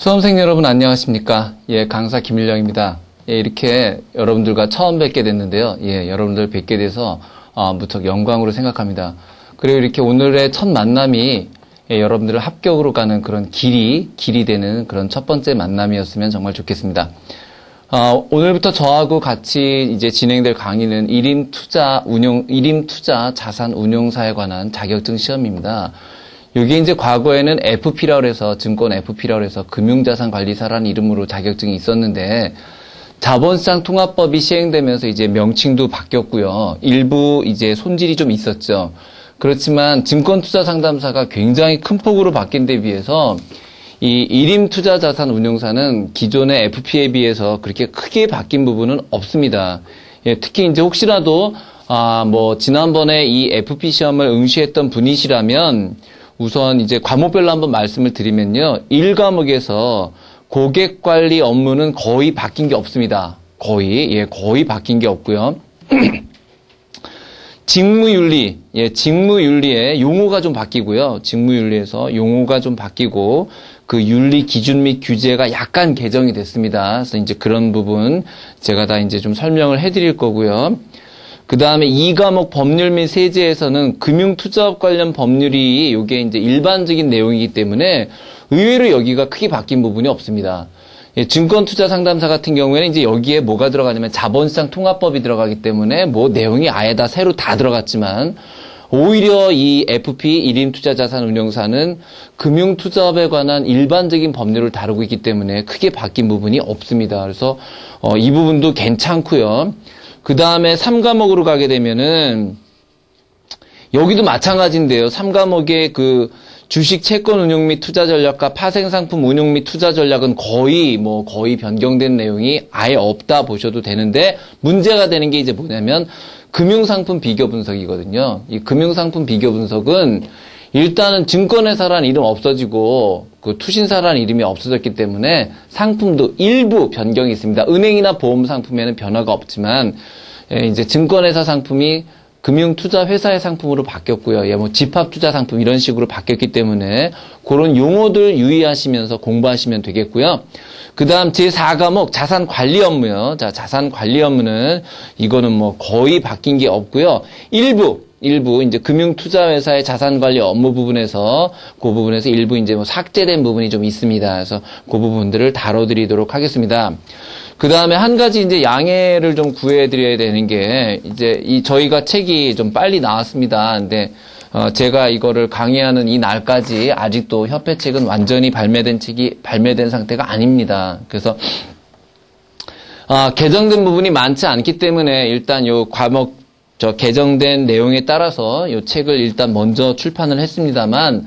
수험생 여러분 안녕하십니까? 강사 김일영입니다. 이렇게 여러분들과 처음 뵙게 됐는데요. 여러분들 뵙게 돼서 무척 영광으로 생각합니다. 그리고 이렇게 오늘의 첫 만남이 여러분들을 합격으로 가는 그런 길이 되는 그런 첫 번째 만남이었으면 정말 좋겠습니다. 오늘부터 저하고 같이 이제 진행될 강의는 일임투자 자산 운용사에 관한 자격증 시험입니다. 이게 이제 과거에는 FP라고 해서 증권 FP라고 해서 금융자산관리사라는 이름으로 자격증이 있었는데 자본시장 통합법이 시행되면서 이제 명칭도 바뀌었고요. 일부 이제 손질이 좀 있었죠. 그렇지만 증권투자상담사가 굉장히 큰 폭으로 바뀐 데 비해서 이 일임투자자산운용사는 기존의 FP에 비해서 그렇게 크게 바뀐 부분은 없습니다. 특히 이제 혹시라도 지난번에 이 FP 시험을 응시했던 분이시라면 우선 이제 과목별로 한번 말씀을 드리면요. 1과목에서 고객관리 업무는 거의 바뀐 게 없습니다. 거의 바뀐 게 없고요. 직무윤리의 용어가 좀 바뀌고요. 직무윤리에서 용어가 좀 바뀌고 그 윤리 기준 및 규제가 약간 개정이 됐습니다. 그래서 이제 그런 부분 제가 다 이제 좀 설명을 해드릴 거고요. 그 다음에 2과목 법률 및 세제에서는 금융투자업 관련 법률이 이게 이제 일반적인 내용이기 때문에 의외로 여기가 크게 바뀐 부분이 없습니다. 증권투자 상담사 같은 경우에는 이제 여기에 뭐가 들어가냐면 자본시장 통합법이 들어가기 때문에 내용이 아예 다 새로 다 들어갔지만 오히려 이 FP 일임투자자산운용사는 금융투자업에 관한 일반적인 법률을 다루고 있기 때문에 크게 바뀐 부분이 없습니다. 그래서 이 부분도 괜찮고요. 그 다음에 3과목으로 가게 되면은 여기도 마찬가지인데요. 3과목의 그 주식 채권 운용 및 투자 전략과 파생상품 운용 및 투자 전략은 거의 변경된 내용이 아예 없다 보셔도 되는데 문제가 되는 게 이제 뭐냐면 금융상품 비교 분석이거든요. 이 금융상품 비교 분석은 일단은 증권회사라는 이름 없어지고 그 투신사라는 이름이 없어졌기 때문에 상품도 일부 변경이 있습니다. 은행이나 보험 상품에는 변화가 없지만 이제 증권회사 상품이 금융투자회사의 상품으로 바뀌었고요. 집합투자 상품 이런 식으로 바뀌었기 때문에 그런 용어들 유의하시면서 공부하시면 되겠고요. 그 다음 제4과목 자산관리 업무요. 자, 자산관리 업무는 이거는 거의 바뀐 게 없고요. 일부 이제 금융투자회사의 자산관리 업무 부분에서 그 부분에서 일부 이제 삭제된 부분이 좀 있습니다. 그래서 그 부분들을 다뤄드리도록 하겠습니다. 그 다음에 한 가지 이제 양해를 좀 구해드려야 되는 게 이제 저희가 책이 좀 빨리 나왔습니다. 근데 제가 이거를 강의하는 이 날까지 아직도 협회 책은 완전히 발매된 상태가 아닙니다. 그래서 개정된 부분이 많지 않기 때문에 일단 요 과목 개정된 내용에 따라서 이 책을 일단 먼저 출판을 했습니다만,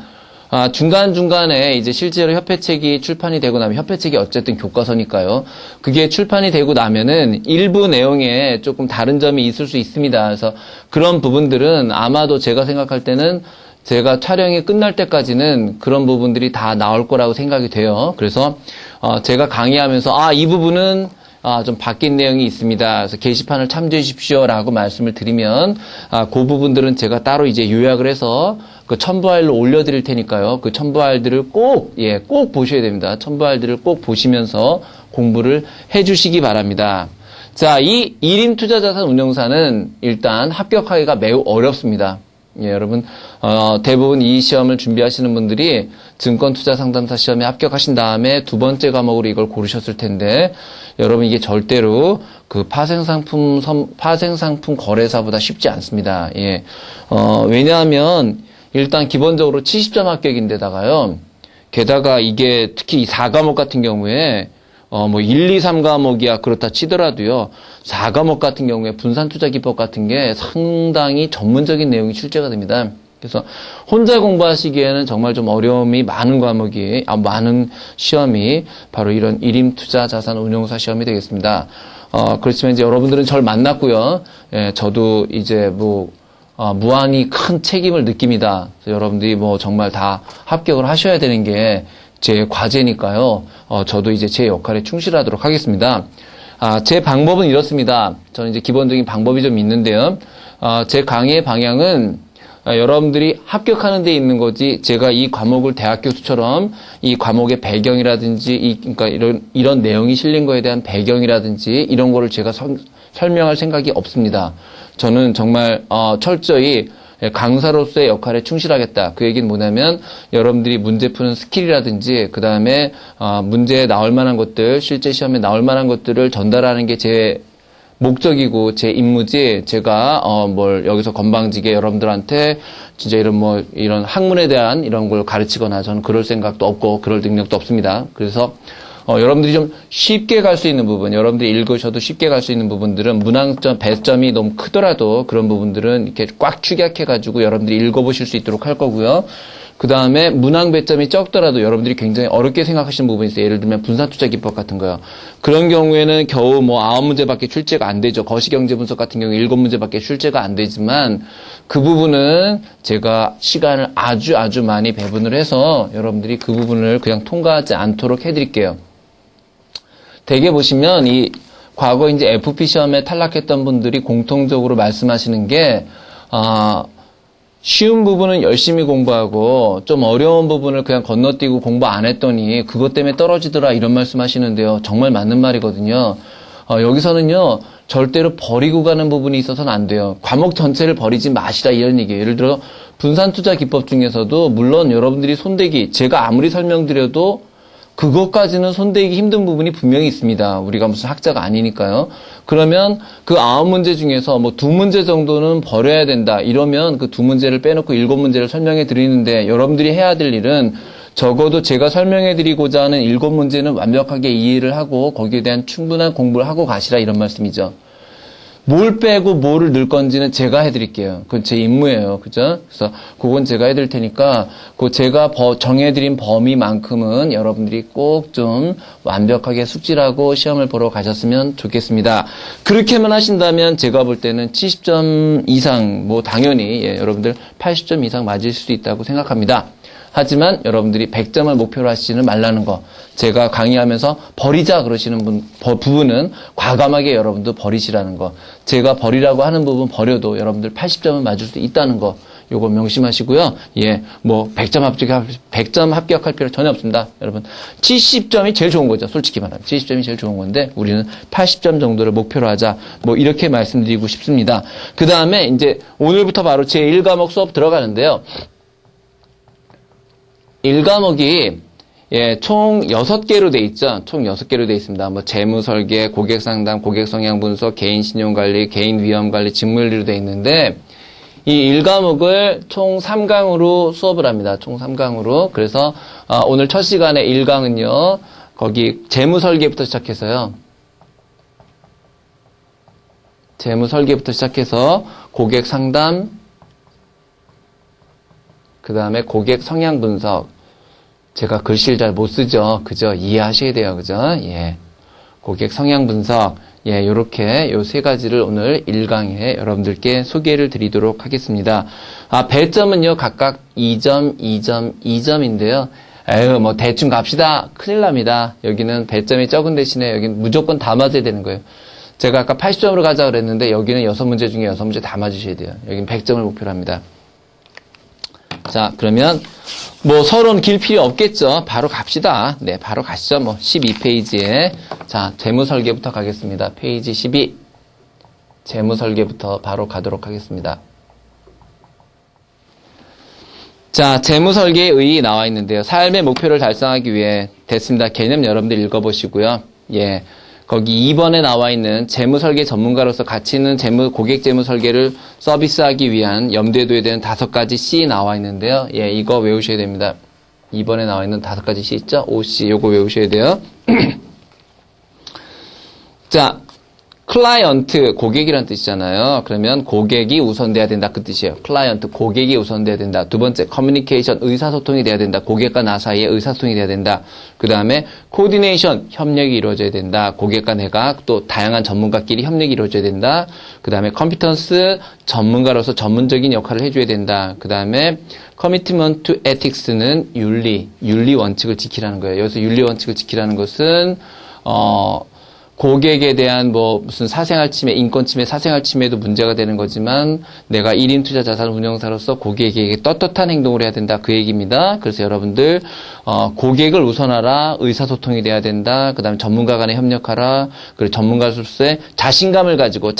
중간중간에 이제 실제로 협회책이 출판이 되고 나면 협회책이 어쨌든 교과서니까요. 그게 출판이 되고 나면은 일부 내용에 조금 다른 점이 있을 수 있습니다. 그래서 그런 부분들은 아마도 제가 생각할 때는 제가 촬영이 끝날 때까지는 그런 부분들이 다 나올 거라고 생각이 돼요. 그래서, 제가 강의하면서, 이 부분은 좀 바뀐 내용이 있습니다. 그래서 게시판을 참조해 주십시오라고 말씀을 드리면, 그 부분들은 제가 따로 이제 요약을 해서 그 첨부하일로 올려드릴 테니까요. 그 첨부하일들을 꼭 보셔야 됩니다. 첨부하일들을 꼭 보시면서 공부를 해 주시기 바랍니다. 자, 이 일임투자자산운용사는 일단 합격하기가 매우 어렵습니다. 여러분, 대부분 이 시험을 준비하시는 분들이 증권투자상담사 시험에 합격하신 다음에 두 번째 과목으로 이걸 고르셨을 텐데, 여러분 이게 절대로 그 파생상품 거래사보다 쉽지 않습니다. 왜냐하면 일단 기본적으로 70점 합격인데다가요, 게다가 이게 특히 이 4과목 같은 경우에 1, 2, 3과목이야 그렇다 치더라도요. 4과목 같은 경우에 분산투자기법 같은 게 상당히 전문적인 내용이 출제가 됩니다. 그래서 혼자 공부하시기에는 정말 좀 어려움이 많은 많은 시험이 바로 이런 일임투자자산운용사 시험이 되겠습니다. 그렇지만 이제 여러분들은 저를 만났고요. 저도 이제 무한히 큰 책임을 느낍니다. 그래서 여러분들이 정말 다 합격을 하셔야 되는 게 제 과제니까요. 저도 이제 제 역할에 충실하도록 하겠습니다. 제 방법은 이렇습니다. 저는 이제 기본적인 방법이 좀 있는데요. 제 강의의 방향은 여러분들이 합격하는 데 있는 거지, 제가 이 과목을 대학 교수처럼 이 과목의 배경이라든지, 그러니까 이런 내용이 실린 거에 대한 배경이라든지, 이런 거를 제가 설명할 생각이 없습니다. 저는 정말, 철저히 강사로서의 역할에 충실하겠다. 그 얘기는 뭐냐면, 여러분들이 문제 푸는 스킬이라든지, 그 다음에, 문제에 나올 만한 것들, 실제 시험에 나올 만한 것들을 전달하는 게 제 목적이고 제 임무지, 제가 여기서 건방지게 여러분들한테 진짜 이런 학문에 대한 이런 걸 가르치거나, 저는 그럴 생각도 없고 그럴 능력도 없습니다. 그래서 여러분들이 좀 쉽게 갈 수 있는 부분, 여러분들이 읽으셔도 쉽게 갈 수 있는 부분들은, 문항점 배점이 너무 크더라도 그런 부분들은 이렇게 꽉 축약해가지고 여러분들이 읽어보실 수 있도록 할 거고요. 그 다음에 문항 배점이 적더라도 여러분들이 굉장히 어렵게 생각하시는 부분이 있어요. 예를 들면 분산투자 기법 같은 거요. 그런 경우에는 겨우 9문제밖에 출제가 안 되죠. 거시경제 분석 같은 경우 7문제밖에 출제가 안 되지만, 그 부분은 제가 시간을 아주 많이 배분을 해서 여러분들이 그 부분을 그냥 통과하지 않도록 해드릴게요. 대개 보시면 과거 이제 FP 시험에 탈락했던 분들이 공통적으로 말씀하시는 게, 쉬운 부분은 열심히 공부하고 좀 어려운 부분을 그냥 건너뛰고 공부 안 했더니 그것 때문에 떨어지더라, 이런 말씀 하시는데요. 정말 맞는 말이거든요. 여기서는요, 절대로 버리고 가는 부분이 있어서는 안 돼요. 과목 전체를 버리지 마시라, 이런 얘기예요. 예를 들어 분산투자 기법 중에서도 물론 여러분들이 손대기, 제가 아무리 설명드려도 그것까지는 손대기 힘든 부분이 분명히 있습니다. 우리가 무슨 학자가 아니니까요. 그러면 그 9문제 중에서 2문제 정도는 버려야 된다, 이러면 그 2문제를 빼놓고 7문제를 설명해 드리는데, 여러분들이 해야 될 일은 적어도 제가 설명해 드리고자 하는 7문제는 완벽하게 이해를 하고 거기에 대한 충분한 공부를 하고 가시라, 이런 말씀이죠. 뭘 빼고 뭐를 넣을 건지는 제가 해드릴게요. 그건 제 임무예요. 그죠? 그래서 그건 제가 해드릴 테니까, 제가 정해드린 범위만큼은 여러분들이 꼭 좀 완벽하게 숙지하고 시험을 보러 가셨으면 좋겠습니다. 그렇게만 하신다면 제가 볼 때는 70점 이상, 당연히, 여러분들 80점 이상 맞을 수 있다고 생각합니다. 하지만 여러분들이 100점을 목표로 하시지는 말라는 거. 제가 강의하면서 버리자 그러시는 부분은 과감하게 여러분도 버리시라는 거. 제가 버리라고 하는 부분 버려도 여러분들 80점은 맞을 수 있다는 거. 요거 명심하시고요. 100점 합격할 필요 전혀 없습니다. 여러분, 70점이 제일 좋은 거죠. 솔직히 말하면. 70점이 제일 좋은 건데, 우리는 80점 정도를 목표로 하자. 이렇게 말씀드리고 싶습니다. 그 다음에 이제 오늘부터 바로 제 1과목 수업 들어가는데요. 1과목이 총 6개로 돼 있죠. 총 6개로 돼 있습니다. 재무설계, 고객상담, 고객성향분석, 개인신용관리, 개인위험관리, 직무윤리로 돼 있는데, 이 1과목을 총 3강으로 수업을 합니다. 총 3강으로. 그래서 오늘 첫 시간에 1강은요. 거기 재무설계부터 시작해서요. 재무설계부터 시작해서 고객상담, 그 다음에 고객 성향 분석. 제가 글씨를 잘 못 쓰죠. 그죠? 이해하셔야 돼요. 그죠? 고객 성향 분석. 요렇게 요 세 가지를 오늘 1강에 여러분들께 소개를 드리도록 하겠습니다. 배점은요, 각각 2점, 2점, 2점인데요. 대충 갑시다. 큰일 납니다. 여기는 배점이 적은 대신에 여기는 무조건 다 맞아야 되는 거예요. 제가 아까 80점으로 가자 그랬는데 여기는 6문제 중에 6문제 다 맞으셔야 돼요. 여기는 100점을 목표로 합니다. 자, 그러면 서론 길 필요 없겠죠. 바로 갑시다. 네, 바로 가시죠. 12페이지에 자, 재무설계부터 가겠습니다. 페이지 12. 재무설계부터 바로 가도록 하겠습니다. 자, 재무설계의 의 나와 있는데요. 삶의 목표를 달성하기 위해 됐습니다. 개념 여러분들 읽어보시고요. 거기 2번에 나와 있는 재무설계 전문가로서 가치 있는 고객 재무설계를 서비스하기 위한 염두에 둬야 되는 5가지 C 나와 있는데요. 이거 외우셔야 됩니다. 2번에 나와 있는 5가지 C 있죠? OC, 요거 외우셔야 돼요. 자, 클라이언트, 고객이란 뜻이잖아요. 그러면 고객이 우선돼야 된다, 그 뜻이에요. 클라이언트, 고객이 우선돼야 된다. 두 번째, 커뮤니케이션, 의사소통이 돼야 된다. 고객과 나 사이에 의사소통이 돼야 된다. 그 다음에 코디네이션, 협력이 이루어져야 된다. 고객과 내가 또 다양한 전문가끼리 협력이 이루어져야 된다. 그 다음에 컴피턴스, 전문가로서 전문적인 역할을 해줘야 된다. 그 다음에 커미트먼트 투 에틱스는 윤리 원칙을 지키라는 거예요. 여기서 윤리 원칙을 지키라는 것은 고객에 대한 뭐 무슨 사생활 침해, 인권 침해, 사생활 침해도 문제가 되는 거지만 내가 1인 투자 자산 운용사로서 고객에게 떳떳한 행동을 해야 된다. 그 얘기입니다. 그래서 여러분들 고객을 우선하라. 의사소통이 돼야 된다. 그다음에 전문가 간에 협력하라. 그리고 전문가로서의 자신감을 가지고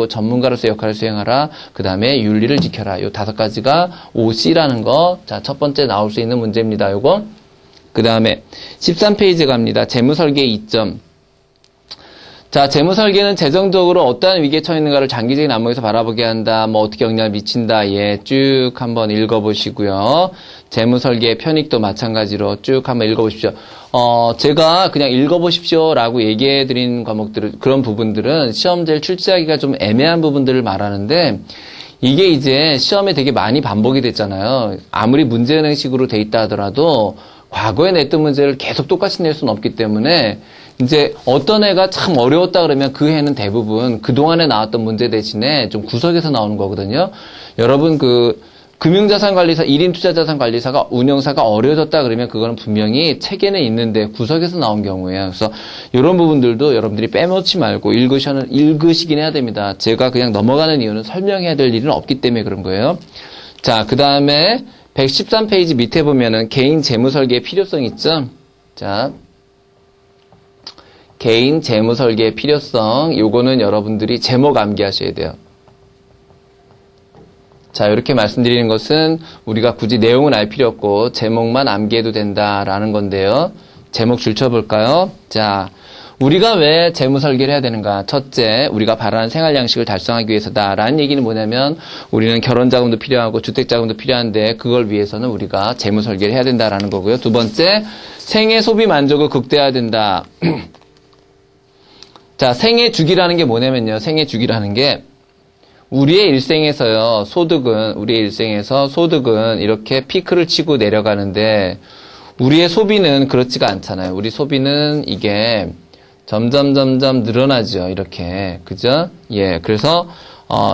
전문가로서의 역할을 수행하라. 그다음에 윤리를 지켜라. 요 5가지가 OC라는 거. 자, 첫 번째 나올 수 있는 문제입니다. 요거. 그다음에 13페이지 갑니다. 재무설계 2점. 자, 재무설계는 재정적으로 어떠한 위기에 처했는가를 장기적인 안목에서 바라보게 한다. 뭐 어떻게 영향을 미친다. 예, 쭉 한번 읽어보시고요. 재무설계의 편익도 마찬가지로 쭉 한번 읽어보십시오. 제가 그냥 읽어보십시오라고 얘기해드린 과목들, 그런 부분들은 시험지를 출제하기가 좀 애매한 부분들을 말하는데 이게 이제 시험에 되게 많이 반복이 됐잖아요. 아무리 문제은행식으로 돼 있다 하더라도 과거에 냈던 문제를 계속 똑같이 낼 수는 없기 때문에 이제 어떤 애가 참 어려웠다 그러면 그 해는 대부분 그동안에 나왔던 문제 대신에 좀 구석에서 나오는 거거든요. 여러분 금융자산관리사, 1인 투자자산관리사가 운영사가 어려워졌다 그러면 그거는 분명히 책에는 있는데 구석에서 나온 경우예요. 그래서 이런 부분들도 여러분들이 빼놓지 말고 읽으시긴 해야 됩니다. 제가 그냥 넘어가는 이유는 설명해야 될 일은 없기 때문에 그런 거예요. 자, 그 다음에 113페이지 밑에 보면은 개인 재무설계의 필요성 있죠? 자, 개인 재무설계의 필요성, 요거는 여러분들이 제목 암기하셔야 돼요. 자, 이렇게 말씀드리는 것은 우리가 굳이 내용은 알 필요 없고 제목만 암기해도 된다라는 건데요. 제목 줄쳐볼까요? 자, 우리가 왜 재무설계를 해야 되는가? 첫째, 우리가 바라는 생활 양식을 달성하기 위해서다. 라는 얘기는 뭐냐면 우리는 결혼자금도 필요하고 주택자금도 필요한데 그걸 위해서는 우리가 재무설계를 해야 된다라는 거고요. 두 번째, 생애 소비 만족을 극대화해야 된다. 자, 생애 주기라는 게 뭐냐면요. 생애 주기라는 게 우리의 일생에서 소득은 이렇게 피크를 치고 내려가는데 우리의 소비는 그렇지가 않잖아요. 우리 소비는 이게 점점 늘어나죠. 이렇게. 그죠? 예. 그래서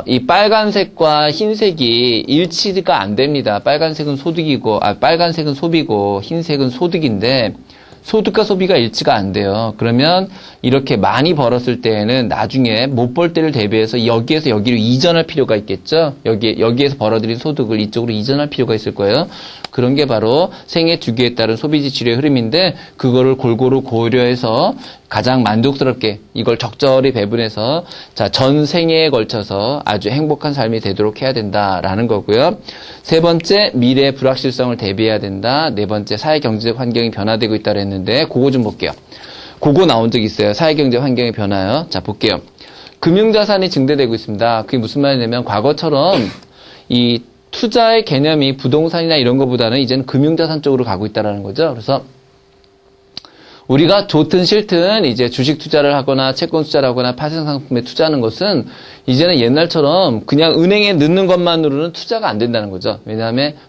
이 빨간색과 흰색이 일치가 안 됩니다. 빨간색은 소비고 흰색은 소득인데 소득과 소비가 일치가 안 돼요. 그러면 이렇게 많이 벌었을 때에는 나중에 못 벌 때를 대비해서 여기에서 여기로 이전할 필요가 있겠죠. 여기에서 벌어들인 소득을 이쪽으로 이전할 필요가 있을 거예요. 그런 게 바로 생애 주기에 따른 소비 지출의 흐름인데 그거를 골고루 고려해서 가장 만족스럽게 이걸 적절히 배분해서 자, 전 생애에 걸쳐서 아주 행복한 삶이 되도록 해야 된다라는 거고요. 세 번째, 미래의 불확실성을 대비해야 된다. 네 번째, 사회 경제적 환경이 변화되고 있다 그랬는데 그거 좀 볼게요. 그거 나온 적 있어요. 사회 경제 환경의 변화요. 자, 볼게요. 금융자산이 증대되고 있습니다. 그게 무슨 말이냐면 과거처럼 이 투자의 개념이 부동산이나 이런 것보다는 이제는 금융자산 쪽으로 가고 있다라는 거죠. 그래서 우리가 좋든 싫든 이제 주식 투자를 하거나 채권 투자를 하거나 파생상품에 투자하는 것은 이제는 옛날처럼 그냥 은행에 넣는 것만으로는 투자가 안 된다는 거죠.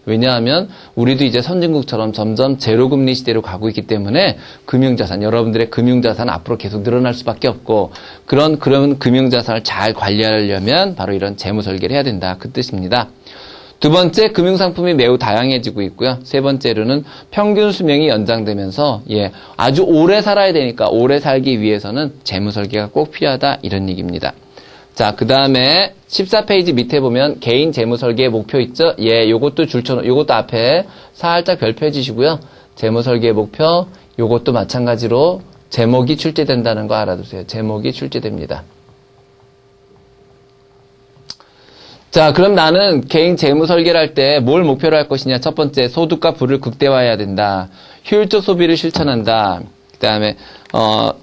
왜냐하면 우리도 이제 선진국처럼 점점 제로금리 시대로 가고 있기 때문에 금융자산, 여러분들의 금융자산 앞으로 계속 늘어날 수밖에 없고 그런 금융자산을 잘 관리하려면 바로 이런 재무설계를 해야 된다. 그 뜻입니다. 두 번째, 금융상품이 매우 다양해지고 있고요. 세 번째로는 평균 수명이 연장되면서 아주 오래 살아야 되니까 오래 살기 위해서는 재무설계가 꼭 필요하다 이런 얘기입니다. 자, 그 다음에 14페이지 밑에 보면 개인 재무설계의 목표 있죠? 요것도 요것도 앞에 살짝 별표해 주시고요. 재무설계의 목표, 요것도 마찬가지로 제목이 출제된다는 거 알아두세요. 제목이 출제됩니다. 자, 그럼 나는 개인 재무 설계를 할 때 뭘 목표로 할 것이냐? 첫 번째, 소득과 부를 극대화해야 된다. 효율적 소비를 실천한다. 그다음에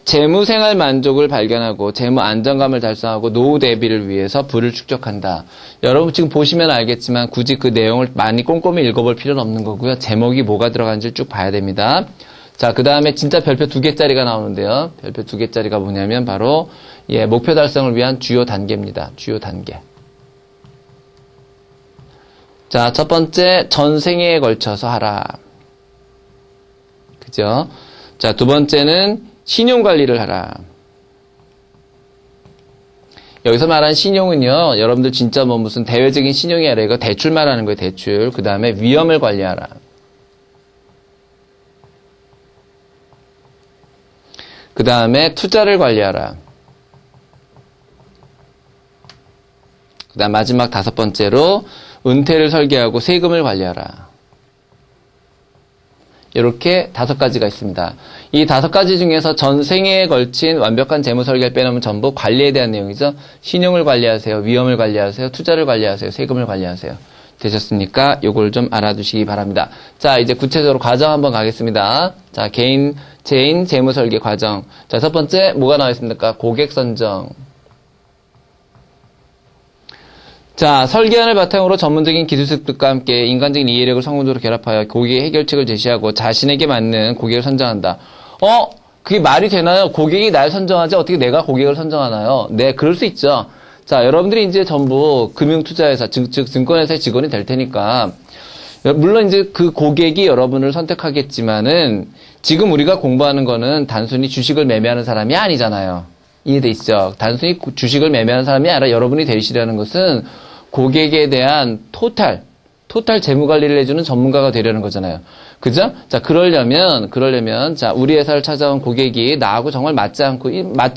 재무 생활 만족을 발견하고 재무 안정감을 달성하고 노후 대비를 위해서 부를 축적한다. 여러분 지금 보시면 알겠지만 굳이 그 내용을 많이 꼼꼼히 읽어볼 필요는 없는 거고요. 제목이 뭐가 들어간지를 쭉 봐야 됩니다. 자, 그 다음에 진짜 별표 2개짜리가 나오는데요. 별표 2개짜리가 뭐냐면 바로 목표 달성을 위한 주요 단계입니다. 주요 단계. 자, 첫 번째, 전 생애에 걸쳐서 하라. 그죠? 자, 두 번째는 신용관리를 하라. 여기서 말하는 신용은요, 여러분들 진짜 뭐 무슨 대외적인 신용이 아니라 이거 대출 말하는 거예요, 대출. 그 다음에 위험을 관리하라. 그 다음에 투자를 관리하라. 그 다음 마지막 5번째로 은퇴를 설계하고 세금을 관리하라. 이렇게 5가지가 있습니다. 이 5가지 중에서 전생에 걸친 완벽한 재무 설계를 빼놓으면 전부 관리에 대한 내용이죠. 신용을 관리하세요. 위험을 관리하세요. 투자를 관리하세요. 세금을 관리하세요. 되셨습니까? 요걸 좀 알아두시기 바랍니다. 자, 이제 구체적으로 과정 한번 가겠습니다. 자, 개인 재무 설계 과정. 자, 첫 번째 뭐가 나와 있습니까? 고객 선정. 자, 설계안을 바탕으로 전문적인 기술 습득과 함께 인간적인 이해력을 성공적으로 결합하여 고객의 해결책을 제시하고 자신에게 맞는 고객을 선정한다. 그게 말이 되나요? 고객이 날 선정하지 어떻게 내가 고객을 선정하나요? 네, 그럴 수 있죠. 자, 여러분들이 이제 전부 금융투자회사, 즉 증권회사의 직원이 될 테니까 물론 이제 그 고객이 여러분을 선택하겠지만은 지금 우리가 공부하는 거는 단순히 주식을 매매하는 사람이 아니잖아요. 이해돼 있죠? 단순히 주식을 매매하는 사람이 아니라 여러분이 되시려는 것은 고객에 대한 토탈 재무 관리를 해주는 전문가가 되려는 거잖아요. 그죠? 자, 그러려면, 자, 우리 회사를 찾아온 고객이 나하고 정말 맞지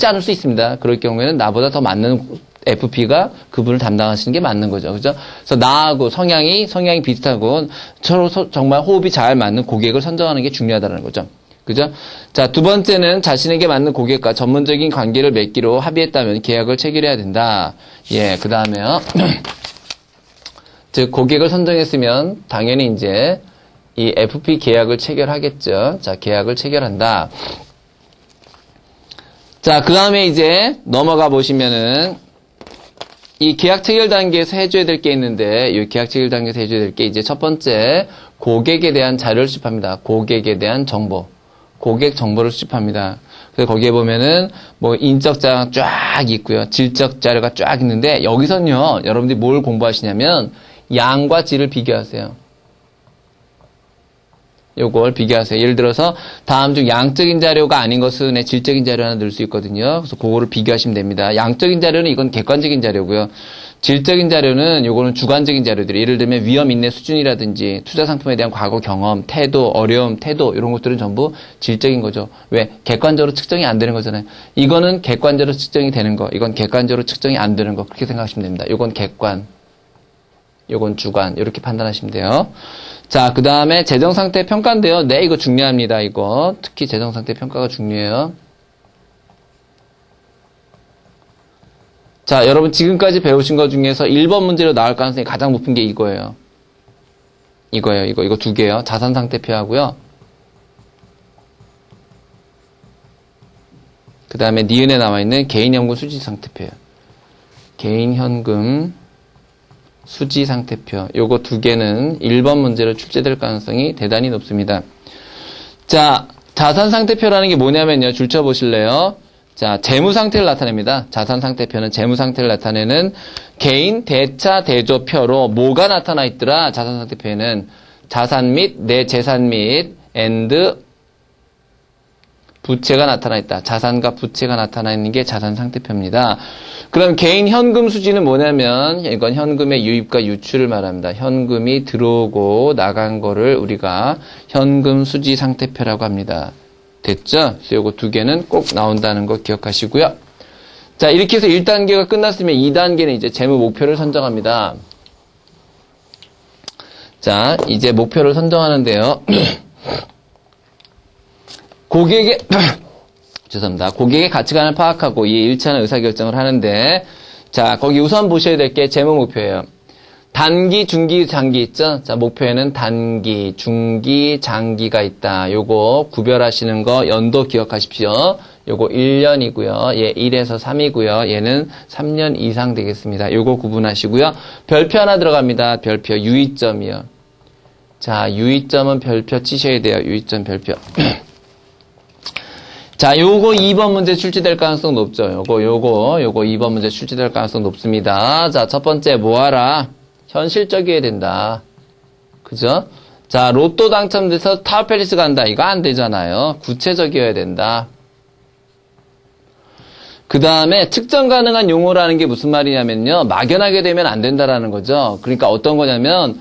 않을 수 있습니다. 그럴 경우에는 나보다 더 맞는 FP가 그분을 담당하시는 게 맞는 거죠. 그죠? 그래서 나하고 성향이 비슷하고 서로 정말 호흡이 잘 맞는 고객을 선정하는 게 중요하다는 거죠. 그죠? 자, 두 번째는 자신에게 맞는 고객과 전문적인 관계를 맺기로 합의했다면 계약을 체결해야 된다. 예, 그 다음에요. 즉, 고객을 선정했으면 당연히 이제 이 FP 계약을 체결하겠죠. 자, 계약을 체결한다. 자, 그 다음에 이제 넘어가 보시면은 이 계약 체결 단계에서 해줘야 될 게 있는데 이 계약 체결 단계에서 해줘야 될 게 이제 첫 번째 고객에 대한 자료를 수집합니다. 고객에 대한 정보. 고객 정보를 수집합니다. 그래서 거기에 보면은 뭐 인적 자료가 쫙 있고요. 질적 자료가 쫙 있는데 여기서는요. 여러분들이 뭘 공부하시냐면 양과 질을 비교하세요. 요걸 비교하세요. 예를 들어서 다음 중 양적인 자료가 아닌 것은 질적인 자료 하나 넣을 수 있거든요. 그래서 그거를 비교하시면 됩니다. 양적인 자료는 이건 객관적인 자료고요. 질적인 자료는 요거는 주관적인 자료들이 예를 들면 위험 인내 수준이라든지 투자 상품에 대한 과거 경험, 태도, 어려움, 태도 이런 것들은 전부 질적인 거죠. 왜? 객관적으로 측정이 안 되는 거잖아요. 이거는 객관적으로 측정이 되는 거, 이건 객관적으로 측정이 안 되는 거 그렇게 생각하시면 됩니다. 요건 객관, 요건 주관 이렇게 판단하시면 돼요. 자, 그 다음에 재정상태 평가인데요. 네, 이거 중요합니다. 이거 특히 재정상태 평가가 중요해요. 자, 여러분 지금까지 배우신 것 중에서 1번 문제로 나올 가능성이 가장 높은 게 이거예요. 이거 두 개요. 자산상태표 하고요. 그 다음에 니은에 나와있는 개인연금 수지상태표예요. 개인현금 수지상태표. 요거 두 개는 1번 문제로 출제될 가능성이 대단히 높습니다. 자, 자산상태표라는 게 뭐냐면요. 줄 쳐보실래요? 자, 재무상태를 나타냅니다. 자산상태표는 재무상태를 나타내는 개인 대차 대조표로 뭐가 나타나 있더라? 자산상태표에는 자산 및 내 재산 및 부채가 나타나 있다. 자산과 부채가 나타나 있는 게 자산상태표입니다. 그럼 개인 현금 수지는 뭐냐면 이건 현금의 유입과 유출을 말합니다. 현금이 들어오고 나간 거를 우리가 현금 수지 상태표라고 합니다. 됐죠? 그래서 요거 두 개는 꼭 나온다는 거 기억하시고요. 자, 이렇게 해서 1단계가 끝났으면 2단계는 이제 재무 목표를 선정합니다. 자, 이제 목표를 선정하는데요. 고객의 고객의 가치관을 파악하고 이에 일치하는 의사결정을 하는데, 자, 거기 우선 보셔야 될 게 재무 목표예요. 단기, 중기, 장기 있죠? 자, 목표에는 단기, 중기, 장기가 있다. 요거 구별하시는 거 연도 기억하십시오. 요거 1년이고요. 얘 1에서 3이고요. 얘는 3년 이상 되겠습니다. 요거 구분하시고요. 별표 하나 들어갑니다. 별표, 유의점이요. 자, 유의점은 별표 치셔야 돼요. 유의점 별표. 자, 요거 2번 문제 출제될 가능성 높죠. 요거 2번 문제 출제될 가능성 높습니다. 자, 첫 번째 뭐하라? 현실적이어야 된다. 그죠? 자, 로또 당첨돼서 타워팰리스 간다. 이거 안 되잖아요. 구체적이어야 된다. 그 다음에 측정 가능한 용어라는 게 무슨 말이냐면요. 막연하게 되면 안 된다라는 거죠. 그러니까 어떤 거냐면,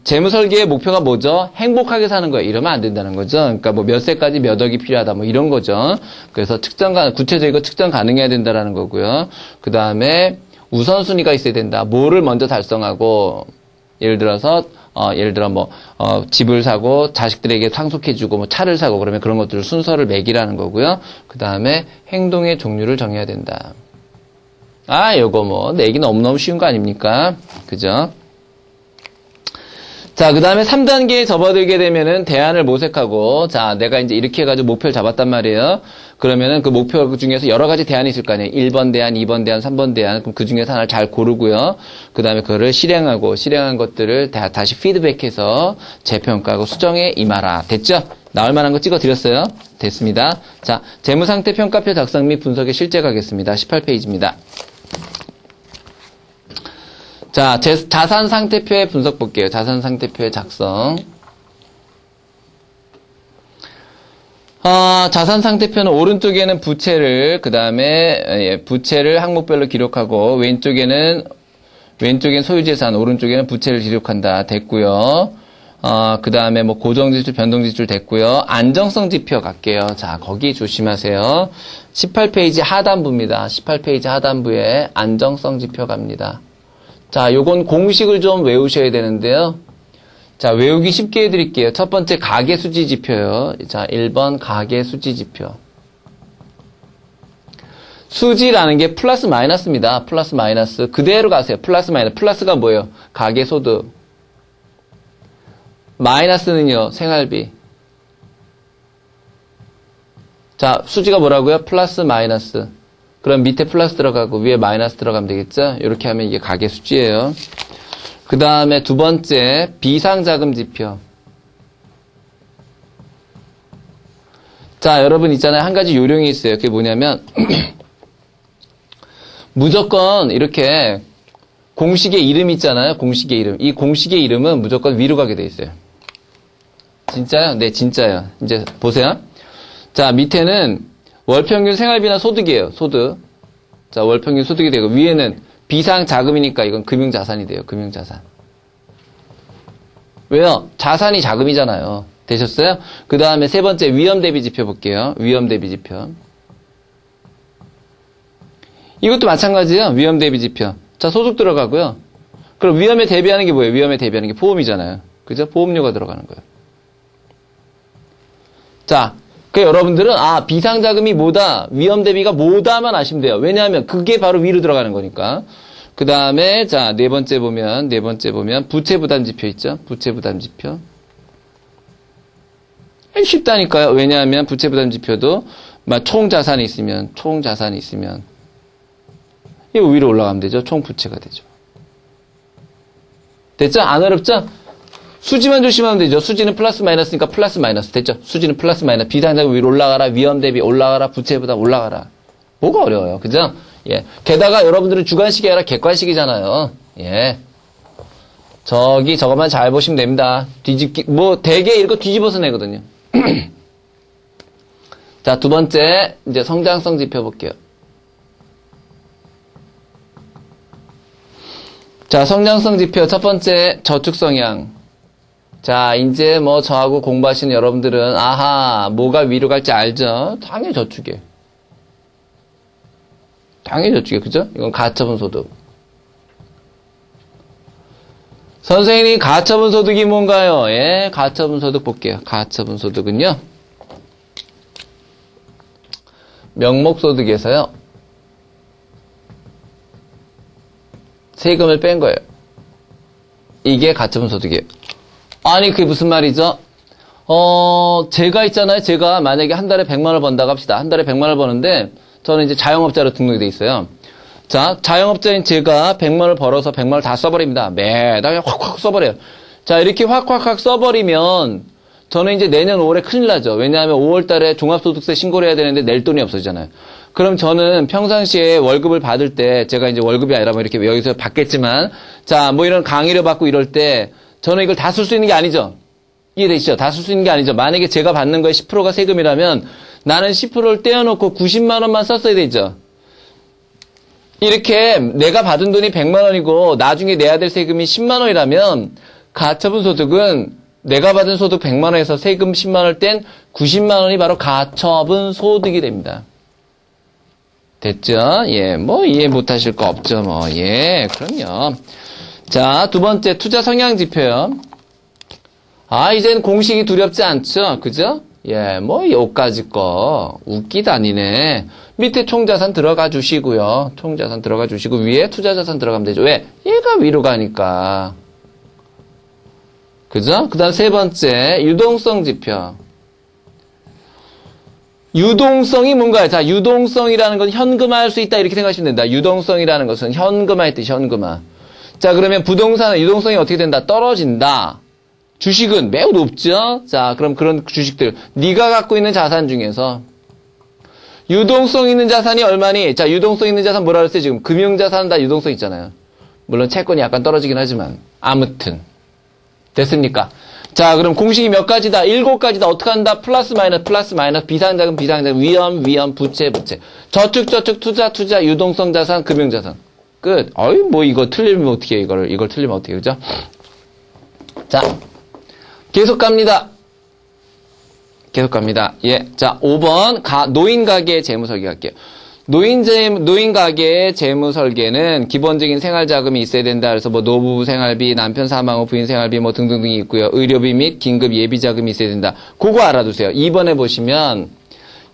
재무설계의 목표가 뭐죠? 행복하게 사는 거예요. 이러면 안 된다는 거죠. 그러니까 뭐 몇 세까지 몇 억이 필요하다, 뭐 이런 거죠. 그래서 구체적이고 측정 가능해야 된다라는 거고요. 그 다음에 우선순위가 있어야 된다. 뭐를 먼저 달성하고, 예를 들어 집을 사고, 자식들에게 상속해주고, 뭐 차를 사고, 그러면 그런 것들을 순서를 매기라는 거고요. 그 다음에 행동의 종류를 정해야 된다. 요거 뭐, 내기 너무너무 쉬운 거 아닙니까? 그죠? 자, 그 다음에 3단계에 접어들게 되면은 대안을 모색하고, 자, 내가 이제 이렇게 해가지고 목표를 잡았단 말이에요. 그러면은 그 목표 중에서 여러 가지 대안이 있을 거 아니에요. 1번 대안, 2번 대안, 3번 대안. 그럼 그 중에서 하나를 잘 고르고요. 그 다음에 그거를 실행한 것들을 다시 피드백해서 재평가하고 수정에 임하라. 됐죠? 나올 만한 거 찍어 드렸어요. 됐습니다. 자, 재무상태 평가표 작성 및 분석에 실제 가겠습니다. 18페이지입니다. 자, 자산상태표의 분석 볼게요. 자산상태표의 작성. 자산상태표는 오른쪽에는 부채를, 그 다음에, 부채를 항목별로 기록하고, 왼쪽엔 소유재산, 오른쪽에는 부채를 기록한다. 됐고요. 그 다음에 뭐 고정지출, 변동지출 됐고요. 안정성 지표 갈게요. 자, 거기 조심하세요. 18페이지 하단부입니다. 18페이지 하단부에 안정성 지표 갑니다. 자, 요건 공식을 좀 외우셔야 되는데요. 자, 외우기 쉽게 해드릴게요. 첫 번째 가계수지지표요. 자, 1번 가계수지지표. 수지라는 게 플러스 마이너스입니다. 플러스 마이너스. 그대로 가세요. 플러스 마이너스. 플러스가 뭐예요? 가계소득. 마이너스는요, 생활비. 자, 수지가 뭐라고요? 플러스 마이너스. 그럼 밑에 플러스 들어가고 위에 마이너스 들어가면 되겠죠? 이렇게 하면 이게 가계수지예요. 그 다음에 두 번째 비상자금 지표. 자, 여러분 있잖아요. 한 가지 요령이 있어요. 그게 뭐냐면 무조건 이렇게 공식의 이름 있잖아요. 공식의 이름. 이 공식의 이름은 무조건 위로 가게 돼 있어요. 진짜요? 네, 진짜요. 이제 보세요. 자, 밑에는 월평균 생활비나 소득이에요. 소득. 자, 월평균 소득이 되고 위에는 비상자금이니까 이건 금융자산이 돼요. 금융자산. 왜요? 자산이 자금이잖아요. 되셨어요? 그 다음에 세 번째 위험대비지표 볼게요. 위험대비지표. 이것도 마찬가지예요. 위험대비지표. 자, 소득 들어가고요. 그럼 위험에 대비하는 게 뭐예요? 위험에 대비하는 게 보험이잖아요. 그죠? 보험료가 들어가는 거예요. 자, 그 여러분들은 비상자금이 뭐다, 위험대비가 뭐다만 아시면 돼요. 왜냐하면 그게 바로 위로 들어가는 거니까. 그 다음에 자, 네 번째 보면 부채부담지표 있죠. 부채부담지표. 쉽다니까요. 왜냐하면 부채부담지표도 총자산이 있으면 이거 위로 올라가면 되죠. 총부채가 되죠. 됐죠? 안 어렵죠? 수지만 조심하면 되죠. 수지는 플러스 마이너스니까 플러스 마이너스. 됐죠? 수지는 플러스 마이너스. 비상자금 위로 올라가라. 위험 대비 올라가라. 부채부담 올라가라. 뭐가 어려워요. 그죠? 예. 게다가 여러분들은 주관식이 아니라 객관식이잖아요. 예. 저거만 잘 보시면 됩니다. 대개 이거 뒤집어서 내거든요. 자, 두 번째, 이제 성장성 지표 볼게요. 자, 성장성 지표 첫 번째, 저축 성향. 자, 이제 저하고 공부하시는 여러분들은, 뭐가 위로 갈지 알죠? 당연히 저축이에요. 그죠? 이건 가처분 소득. 선생님, 가처분 소득이 뭔가요? 예, 가처분 소득 볼게요. 가처분 소득은요, 명목소득에서요, 세금을 뺀 거예요. 이게 가처분 소득이에요. 아니, 그게 무슨 말이죠? 제가 있잖아요. 제가 만약에 한 달에 100만 원을 번다고 합시다. 한 달에 100만 원을 버는데, 저는 이제 자영업자로 등록이 돼 있어요. 자, 자영업자인 제가 100만 원을 벌어서 100만 원을 다 써버립니다. 매달 확확 써버려요. 자, 이렇게 확확 써버리면, 저는 이제 내년 5월에 큰일 나죠. 왜냐하면 5월 달에 종합소득세 신고를 해야 되는데 낼 돈이 없어지잖아요. 그럼 저는 평상시에 월급을 받을 때, 제가 이제 월급이 아니라 이렇게 여기서 받겠지만, 자, 이런 강의를 받고 이럴 때, 저는 이걸 다 쓸 수 있는 게 아니죠. 이해되시죠? 다 쓸 수 있는 게 아니죠. 만약에 제가 받는 거에 10%가 세금이라면 나는 10%를 떼어놓고 90만 원만 썼어야 되죠. 이렇게 내가 받은 돈이 100만 원이고 나중에 내야 될 세금이 10만 원이라면 가처분 소득은 내가 받은 소득 100만 원에서 세금 10만 원을 뗀 90만 원이 바로 가처분 소득이 됩니다. 됐죠? 예, 뭐 이해 못 하실 거 없죠, 뭐. 예, 그럼요. 자, 두 번째 투자 성향 지표요. 이젠 공식이 두렵지 않죠? 그죠? 예, 뭐 요까지 거 웃기다니네. 밑에 총자산 들어가 주시고요. 총자산 들어가 주시고 위에 투자자산 들어가면 되죠. 왜? 얘가 위로 가니까. 그죠? 그 다음 세 번째 유동성 지표. 유동성이 뭔가요? 자, 유동성이라는 건 현금화할 수 있다 이렇게 생각하시면 된다. 유동성이라는 것은 현금화의 뜻이 현금화. 자, 그러면 부동산의 유동성이 어떻게 된다? 떨어진다. 주식은 매우 높죠? 자, 그럼 그런 주식들, 네가 갖고 있는 자산 중에서 유동성 있는 자산이 얼마니? 자, 유동성 있는 자산 뭐라 그랬어요? 지금 금융자산은 다 유동성 있잖아요. 물론 채권이 약간 떨어지긴 하지만 아무튼 됐습니까? 자, 그럼 공식이 몇 가지다? 7가지다. 어떻게 한다? 플러스 마이너스, 비상자금, 위험, 부채. 저축, 투자, 유동성 자산, 금융자산. 끝. 뭐 이거 틀리면 어떻게 해, 이걸 틀리면 어떻게 해, 그죠? 자, 계속 갑니다. 예. 자, 5번, 노인 가계 재무 설계 할게요. 노인 가계의 재무 설계는 기본적인 생활 자금이 있어야 된다. 그래서 뭐 노부부 생활비, 남편 사망 후 부인 생활비 뭐 등등등이 있고요. 의료비 및 긴급 예비 자금이 있어야 된다. 그거 알아두세요. 2번에 보시면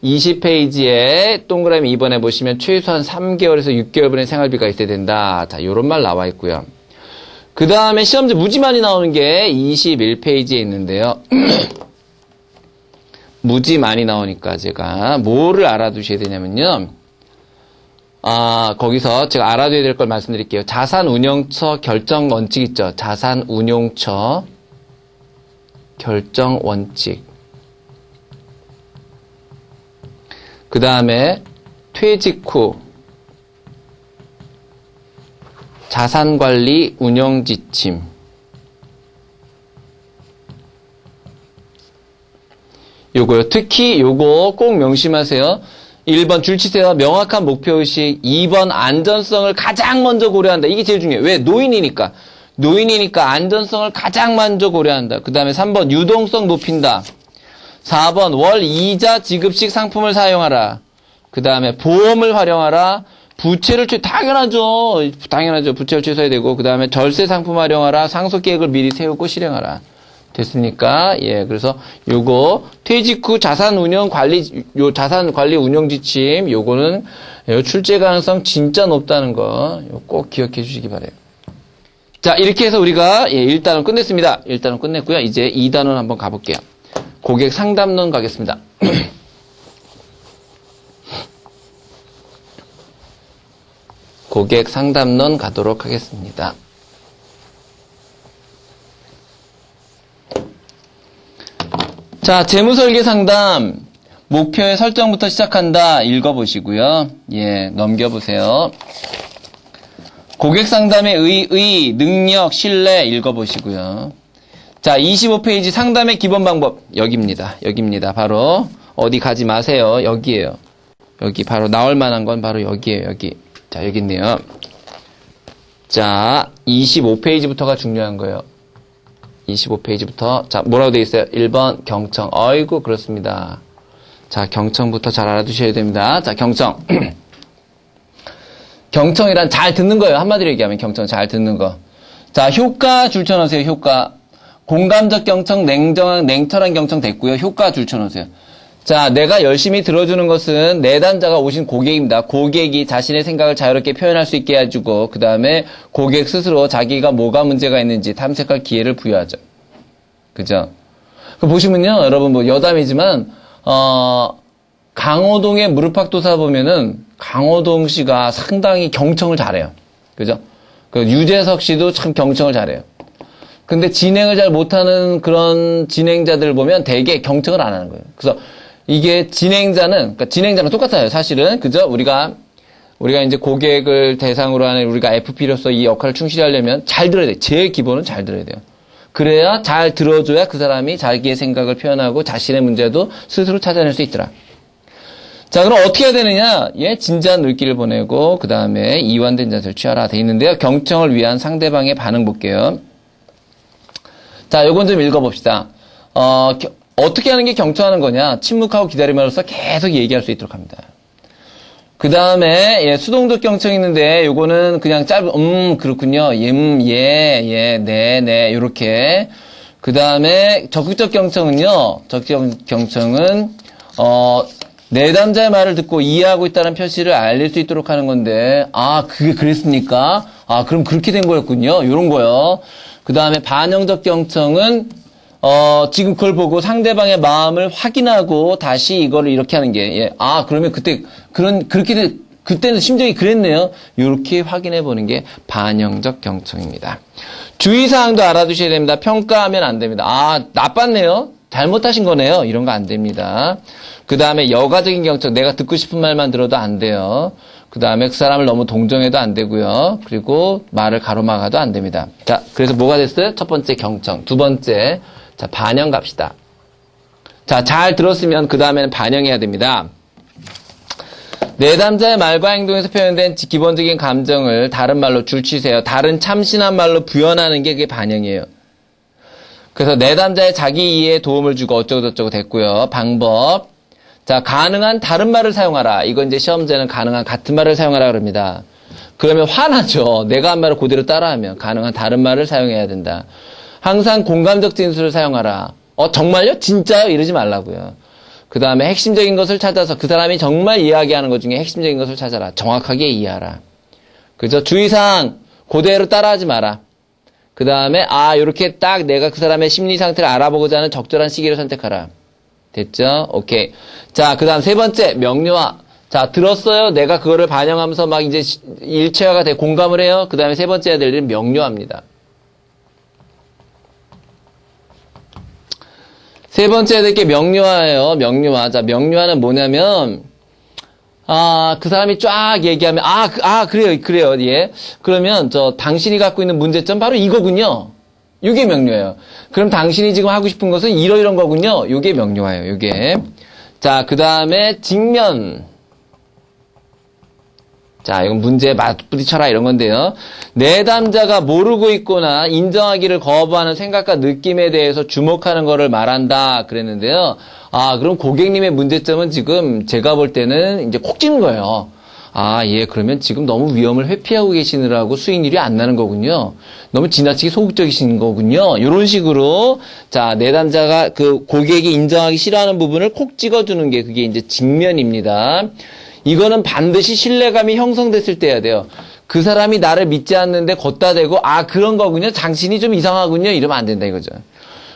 20페이지에 동그라미 2번에 보시면 최소한 3개월에서 6개월분의 생활비가 있어야 된다. 자, 요런 말 나와 있고요. 그 다음에 시험지 무지 많이 나오는 게 21페이지에 있는데요. 무지 많이 나오니까 제가 뭐를 알아두셔야 되냐면요. 거기서 제가 알아둬야 될 걸 말씀드릴게요. 자산운용처 결정원칙 있죠. 자산운용처 결정원칙. 그 다음에 퇴직 후 자산관리 운영지침. 요거요. 특히 요거 꼭 명심하세요. 1번 줄치세요. 명확한 목표의식. 2번 안전성을 가장 먼저 고려한다. 이게 제일 중요해요. 왜? 노인이니까 안전성을 가장 먼저 고려한다. 그 다음에 3번 유동성 높인다. 4번 월 이자 지급식 상품을 사용하라. 그 다음에 보험을 활용하라. 부채를 당연하죠. 부채를 최소화해야 되고, 그 다음에 절세 상품 활용하라. 상속 계획을 미리 세우고 실행하라. 됐습니까? 예, 그래서 요거 퇴직 후 자산 관리 운영 지침 요거는 출제 가능성 진짜 높다는 거 꼭 기억해 주시기 바래요. 자, 이렇게 해서 우리가 1단원 끝냈습니다. 1단원 끝냈고요. 이제 2단원 한번 가볼게요. 고객 상담론 가겠습니다. 고객 상담론 가도록 하겠습니다. 자, 재무설계 상담 목표의 설정부터 시작한다. 읽어보시고요. 예, 넘겨보세요. 고객 상담의 의, 능력, 신뢰 읽어보시고요. 자, 25페이지 상담의 기본 방법 여기입니다. 바로 어디 가지 마세요. 여기에요. 여기 바로 나올 만한 건 바로 여기에요. 여기. 자, 여기 있네요. 자, 25페이지부터가 중요한 거예요. 25페이지부터. 자, 뭐라고 되어 있어요? 1번 경청. 어이구, 그렇습니다. 자, 경청부터 잘 알아두셔야 됩니다. 자, 경청. 경청이란 잘 듣는 거예요. 한마디로 얘기하면 경청 잘 듣는 거. 자, 효과 줄쳐놓으세요. 효과. 공감적 경청, 냉철한 경청 됐고요. 효과 줄쳐놓으세요. 자, 내가 열심히 들어주는 것은 내담자가 오신 고객입니다. 고객이 자신의 생각을 자유롭게 표현할 수 있게 해주고, 그 다음에 고객 스스로 자기가 뭐가 문제가 있는지 탐색할 기회를 부여하죠. 그죠? 보시면요, 여러분, 뭐, 여담이지만, 강호동의 무릎팍도사 보면은, 강호동 씨가 상당히 경청을 잘해요. 그죠? 그 유재석 씨도 참 경청을 잘해요. 근데 진행을 잘 못하는 그런 진행자들 보면 되게 경청을 안 하는 거예요. 그래서 이게 진행자는 똑같아요, 사실은. 그죠? 우리가 이제 고객을 대상으로 하는 우리가 FP로서 이 역할을 충실히 하려면 잘 들어야 돼요. 제일 기본은 잘 들어야 돼요. 그래야 잘 들어줘야 그 사람이 자기의 생각을 표현하고 자신의 문제도 스스로 찾아낼 수 있더라. 자, 그럼 어떻게 해야 되느냐? 예, 진지한 눈길을 보내고, 그 다음에 이완된 자세를 취하라 돼 있는데요. 경청을 위한 상대방의 반응 볼게요. 자, 요건 좀 읽어봅시다. 어떻게 하는 게 경청하는 거냐? 침묵하고 기다림으로써 계속 얘기할 수 있도록 합니다. 그 다음에, 예, 수동적 경청이 있는데, 요거는 그냥 그렇군요. 네, 요렇게. 그 다음에, 적극적 경청은요, 적극적 경청은, 내담자의 말을 듣고 이해하고 있다는 표시를 알릴 수 있도록 하는 건데, 아, 그게 그랬습니까? 아, 그럼 그렇게 된 거였군요. 요런 거요. 그 다음에 반영적 경청은, 지금 그걸 보고 상대방의 마음을 확인하고 다시 이거를 이렇게 하는 게, 예. 아, 그러면 그때는 심정이 그랬네요. 이렇게 확인해 보는 게 반영적 경청입니다. 주의사항도 알아두셔야 됩니다. 평가하면 안 됩니다. 아, 나빴네요. 잘못하신 거네요. 이런 거 안 됩니다. 그 다음에 여가적인 경청, 내가 듣고 싶은 말만 들어도 안 돼요. 그 다음에 그 사람을 너무 동정해도 안 되고요. 그리고 말을 가로막아도 안 됩니다. 자, 그래서 뭐가 됐어요? 첫 번째 경청. 두 번째, 자, 반영 갑시다. 자, 잘 들었으면 그 다음에는 반영해야 됩니다. 내담자의 말과 행동에서 표현된 기본적인 감정을 다른 말로 줄치세요. 다른 참신한 말로 부연하는 게 그게 반영이에요. 그래서 내담자의 자기 이해에 도움을 주고 어쩌고저쩌고 됐고요. 방법. 자, 가능한 다른 말을 사용하라. 이거 이제 시험제는 가능한 같은 말을 사용하라 그럽니다. 그러면 화나죠. 내가 한 말을 그대로 따라하면 가능한 다른 말을 사용해야 된다. 항상 공감적 진술을 사용하라. 정말요? 진짜요? 이러지 말라고요. 그 다음에 핵심적인 것을 찾아서 그 사람이 정말 이야기하는 것 중에 핵심적인 것을 찾아라. 정확하게 이해하라. 그죠? 주의사항 그대로 따라하지 마라. 그 다음에 요렇게 딱 내가 그 사람의 심리 상태를 알아보고자 하는 적절한 시기를 선택하라. 됐죠? 오케이. 자, 그 다음 세 번째, 명료화. 자, 들었어요? 내가 그거를 반영하면서 막 이제 일체화가 돼 공감을 해요? 그 다음에 세 번째 해야 될 일은 명료화입니다. 세 번째 해야 될 게 명료화예요. 명료화. 자, 명료화는 뭐냐면, 그 사람이 쫙 얘기하면, 그래요. 예. 그러면, 당신이 갖고 있는 문제점 바로 이거군요. 요게 명료해요. 그럼 당신이 지금 하고 싶은 것은 이런 거군요. 요게 명료해요. 요게. 자, 그 다음에 직면. 자, 이건 문제에 맞부딪혀라 이런 건데요. 내담자가 모르고 있거나 인정하기를 거부하는 생각과 느낌에 대해서 주목하는 거를 말한다 그랬는데요. 그럼 고객님의 문제점은 지금 제가 볼 때는 이제 콕 집는 거예요. 예, 그러면 지금 너무 위험을 회피하고 계시느라고 수익률이 안 나는 거군요. 너무 지나치게 소극적이신 거군요. 이런 식으로, 자, 내담자가 그 고객이 인정하기 싫어하는 부분을 콕 찍어주는 게 그게 이제 직면입니다. 이거는 반드시 신뢰감이 형성됐을 때 해야 돼요. 그 사람이 나를 믿지 않는데 걷다 대고, 그런 거군요. 당신이 좀 이상하군요. 이러면 안 된다 이거죠.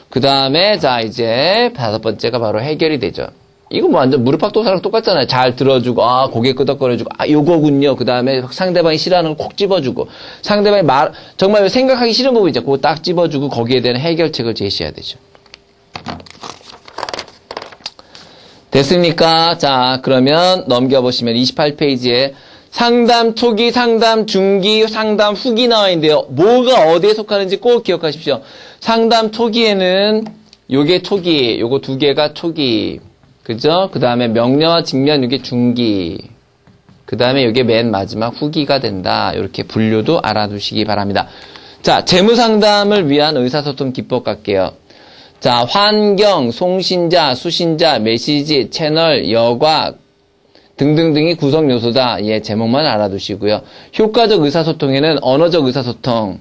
그 다음에, 자, 이제 다섯 번째가 바로 해결이 되죠. 이거 뭐 완전 무릎팍도사랑 똑같잖아요. 잘 들어주고, 고개 끄덕거려주고, 요거군요. 그 다음에 상대방이 싫어하는 걸 콕 집어주고, 상대방이 정말 생각하기 싫은 부분 있죠. 그거 딱 집어주고, 거기에 대한 해결책을 제시해야 되죠. 됐습니까? 자, 그러면 넘겨보시면 28페이지에 상담 초기, 상담 중기, 상담 후기 나와 있는데요. 뭐가 어디에 속하는지 꼭 기억하십시오. 상담 초기에는 요게 초기, 요거 두 개가 초기. 그죠? 그 다음에 명료와 직면, 요게 중기. 그 다음에 요게 맨 마지막 후기가 된다. 이렇게 분류도 알아두시기 바랍니다. 자, 재무상담을 위한 의사소통 기법 갈게요. 자, 환경, 송신자, 수신자, 메시지, 채널, 여과 등등등이 구성 요소다. 예, 제목만 알아두시고요. 효과적 의사소통에는 언어적 의사소통.